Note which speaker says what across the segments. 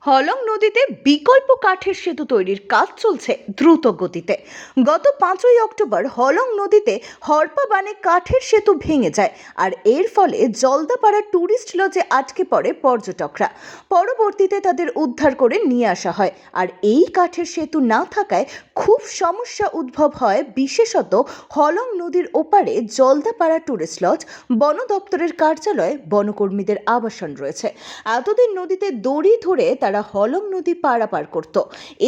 Speaker 1: হলং নদীতে বিকল্প কাঠের সেতু তৈরির কাজ চলছে দ্রুত গতিতে। গত 5ই অক্টোবর হলং নদীতে হরপা বানে কাঠের সেতু ভেঙে যায়, আর এর ফলে জলদাপাড়া ট্যুরিস্ট লজে আটকে পড়ে পর্যটকরা। পরবর্তীতে তাদের উদ্ধার করে নিয়ে আসা হয়, আর এই কাঠের সেতু না থাকায় খুব সমস্যা উদ্ভব হয়, বিশেষত হলং নদীর ওপারে জলদাপাড়া ট্যুরিস্ট লজ, বন দপ্তরের কার্যালয়, বনকর্মীদের আবাসন রয়েছে। এতদিন নদীতে দড়ি ধরে তারা হলং নদী পারাপার করত।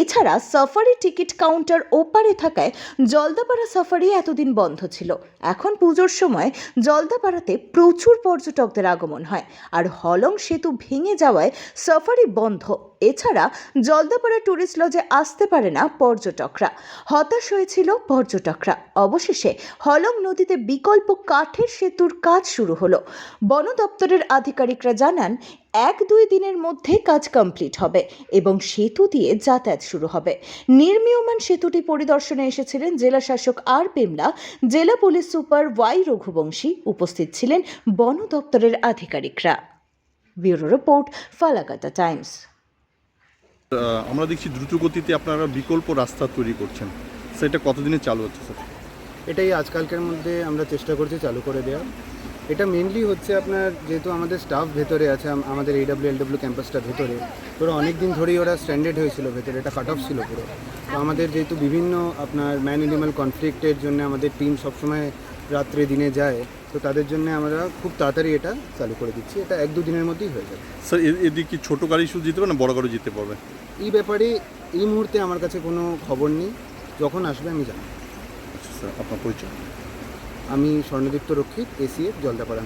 Speaker 1: এছাড়া সাফারি টিকিট কাউন্টার ওপারে থাকায় জলদাপাড়া সাফারি এতদিন বন্ধ ছিল। এখন পুজোর সময় জলদাপাড়াতে প্রচুর পর্যটকদের আগমন হয়, আর হলং সেতু ভেঙে যাওয়ায় সাফারি বন্ধ। এছাড়া জলদাপাড়া ট্যুরিস্ট লজে আসতে পারে না পর্যটকরা। হতাশ হয়েছিল পর্যটকরা। অবশেষে হলং নদীতে বিকল্প কাঠের সেতুর কাজ শুরু হলো। বন দপ্তরের আধিকারিকরা জানান, 1-2 দিনের মধ্যে কাজ কমপ্লিট হবে এবং সেতু দিয়ে যাতায়াত শুরু হবে। নির্মীয়মান সেতুটি পরিদর্শনে এসেছিলেন জেলা শাসক আর পেমলা, জেলা পুলিশ সুপার ওয়াই রঘুবংশী, উপস্থিত ছিলেন বন দপ্তরের আধিকারিকরা। Bureau report, Falakata Times.
Speaker 2: আমরা দেখছি দ্রুত গতিতে আপনারা বিকল্প রাস্তা তৈরি করছেন, সেটা কতদিনে চালু হচ্ছে স্যার?
Speaker 3: এটাই আজকালকের মধ্যে আমরা চেষ্টা করছি চালু করে দেওয়া। এটা মেনলি হচ্ছে আপনার, যেহেতু আমাদের স্টাফ ভেতরে আছে, আমাদের AWLW ক্যাম্পাসটা ভেতরে, ওরা অনেক দিন ধরেই ওরা স্ট্যান্ডার্ড হয়েছিল ভেতরে, এটা কাট অফ ছিল পুরো। তো আমাদের যেহেতু বিভিন্ন আপনার ম্যান অ্যানিমাল কনফ্লিক্টের জন্য আমাদের টিম সবসময় রাত্রে দিনে যায়, তো তাদের জন্য আমরা খুব তাড়াতাড়ি এটা চালু করে দিচ্ছি। এটা 1-2 দিনের মধ্যেই হয়ে যাবে।
Speaker 2: স্যার এদিকে কি ছোটো গাড়ি শুধু যেতে পারে না বড় গাড়ি যেতে পারবে?
Speaker 3: এই ব্যাপারে এই মুহূর্তে আমার কাছে কোনো খবর নেই, যখন আসবে আমি জানাবো।
Speaker 2: আচ্ছা স্যার, আপনার পরিচয়?
Speaker 3: আমি স্বর্ণদীপ্ত রক্ষিত, ACF জলদাপাড়া।